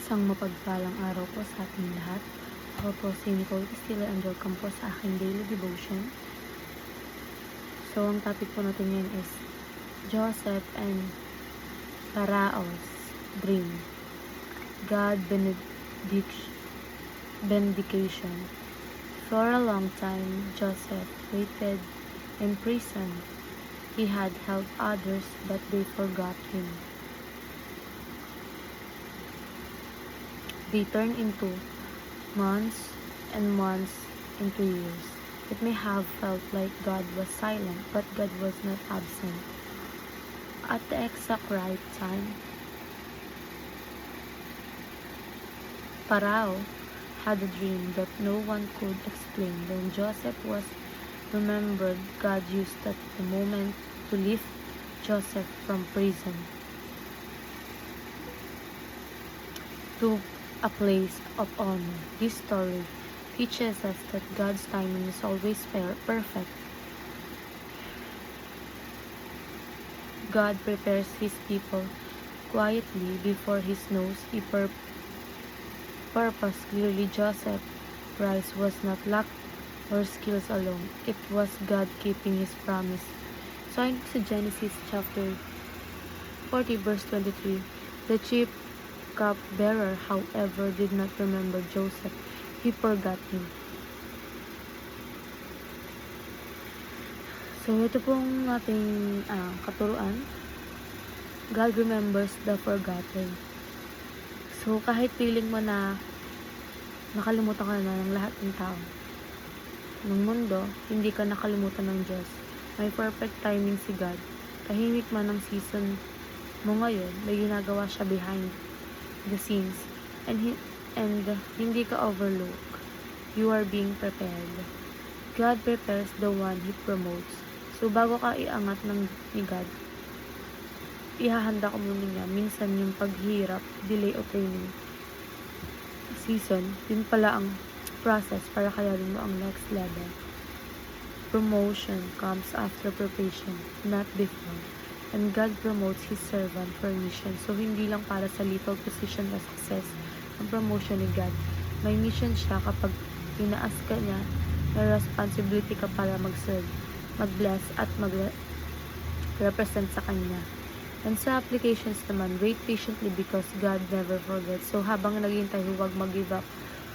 Isang mapagpalang araw po sa ating lahat. Ako po si Nicole Castillo and welcome po sa aking daily devotion. So, ang topic po natin ngayon is Joseph and Pharaoh's dream. God benediction. For a long time, Joseph waited in prison. He had helped others, but they forgot him. They turned into months and months into years. It may have felt like God was silent, but God was not absent. At the exact right time, Pharaoh had a dream that no one could explain. When Joseph was remembered, God used that the moment to lift Joseph from prison to a place of honor. This story teaches us that God's timing is always perfect. God prepares His people quietly before His nose. He purpose clearly. Joseph's rise was not luck or skills alone. It was God keeping His promise. So ayon sa Genesis chapter 40 verse 23, the chief cupbearer, however, did not remember Joseph. He forgot him. So, ito pong ating katuruan. God remembers the forgotten. So, kahit feeling mo na nakalimutan ka na ng lahat ng tao ng mundo, hindi ka nakalimutan ng Diyos. May perfect timing si God. Tahimik man ang season mo ngayon, may ginagawa siya behind the scenes, and hindi ka overlook. You are being prepared. God prepares the one He promotes. So bago ka iangat ni God, ihahanda ko muna niya minsan yung paghirap, delay o training season. Yun pala ang process para kayanin mo ang next level. Promotion comes after preparation, not before. And God promotes His servant for mission. So, hindi lang para sa little position na success ang promotion ni God. May mission siya kapag tinaas ka niya, may responsibility ka para mag-serve, mag-bless, at mag-represent sa Kanya. And sa applications naman, wait patiently because God never forgets. So, habang naghihintay, huwag mag-give up.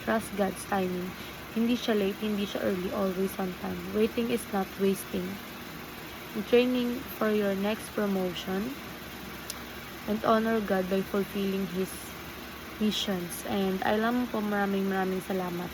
Trust God's timing. Hindi siya late, hindi siya early, always on time. Waiting is not wasting. Training for your next promotion, and honor God by fulfilling His missions. And I love po, maraming salamat.